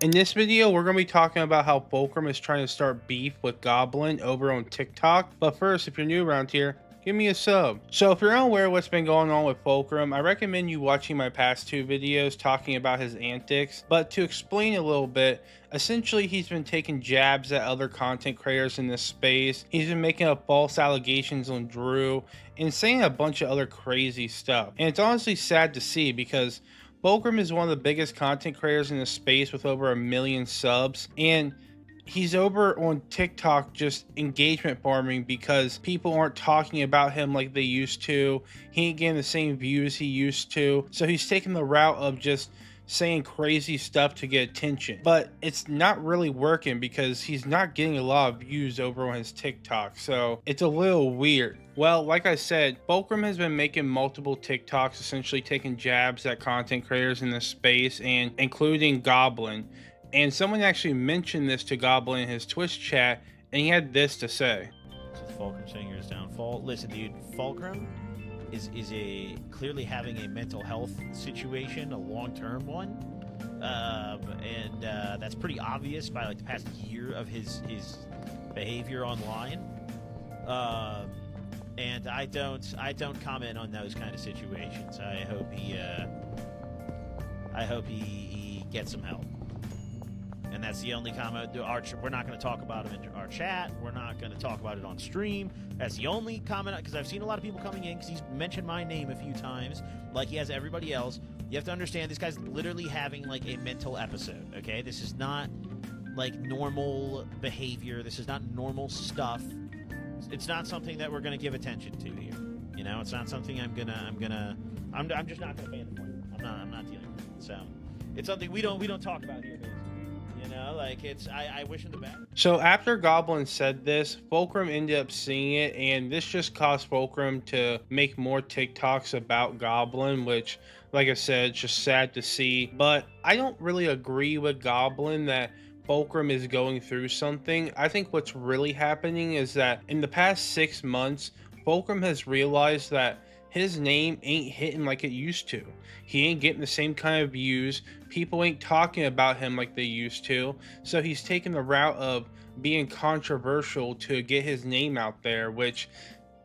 In this video, we're going to be talking about how Fulcrum is trying to start beef with Goblin over on TikTok. But first, if you're new around here, give me a sub. So if you're unaware of what's been going on with Fulcrum, I recommend you watching my past two videos talking about his antics. But to explain a little bit, essentially he's been taking jabs at other content creators in this space. He's been making up false allegations on Drew and saying a bunch of other crazy stuff. And it's honestly sad to see because Fulcrum is one of the biggest content creators in the space with over 1 million subs, and he's over on TikTok just engagement farming because people aren't talking about him like they used to. He ain't getting the same views he used to, so he's taking the route of just saying crazy stuff to get attention, but it's not really working because he's not getting a lot of views over on his TikTok, so it's a little weird. Well, like I said, Fulcrum has been making multiple TikToks, essentially taking jabs at content creators in this space, and including Goblin. And someone actually mentioned this to Goblin in his Twitch chat, and he had this to say. So Fulcrum saying his downfall. Listen, dude, Fulcrum is clearly having a mental health situation, a long-term one, and that's pretty obvious by like the past year of his behavior online. And I don't comment on those kind of situations. I hope he gets some help. And that's the only comment. We're not going to talk about him in our chat. We're not going to talk about it on stream. That's the only comment, because I've seen a lot of people coming in because he's mentioned my name a few times, like he has everybody else. You have to understand, this guy's literally having like a mental episode, okay? This is not like normal behavior. This is not normal stuff. It's not something that we're going to give attention to here. You know, it's not something I'm just not going to fan the point. I'm not dealing with it. So it's something we don't talk about here, basically. You know, like I wish him the best. So after Goblin said this, Fulcrum ended up seeing it, and this just caused Fulcrum to make more TikToks about Goblin, which, like I said, it's just sad to see. But I don't really agree with Goblin that Fulcrum is going through something. I think what's really happening is that in the past 6 months, Fulcrum has realized that his name ain't hitting like it used to. He ain't getting the same kind of views. People ain't talking about him like they used to. So he's taking the route of being controversial to get his name out there, which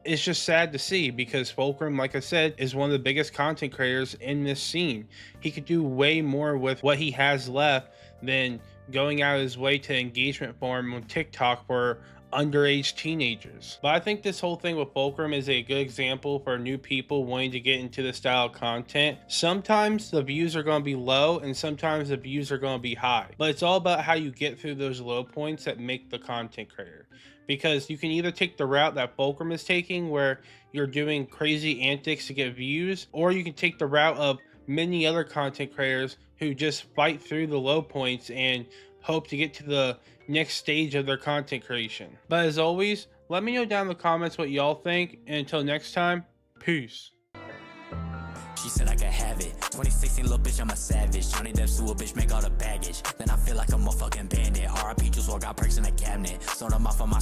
is just sad to see because Fulcrum, like I said, is one of the biggest content creators in this scene. He could do way more with what he has left than going out of his way to engagement farm on TikTok for underage teenagers. But I think this whole thing with Fulcrum is a good example for new people wanting to get into the style of content. Sometimes the views are going to be low and sometimes the views are going to be high, but it's all about how you get through those low points that make the content creator. Because you can either take the route that Fulcrum is taking where you're doing crazy antics to get views, or you can take the route of many other content creators who just fight through the low points and hope to get to the next stage of their content creation. But as always, let me know down in the comments what y'all think, and until next time, peace. She said I could have it. 2016 little bitch, I'm a savage. Johnny Depp sue a bitch, make all the baggage. Then I feel like I'm a fucking bandit. RIP just walk got perks in the cabinet. Sold them off on my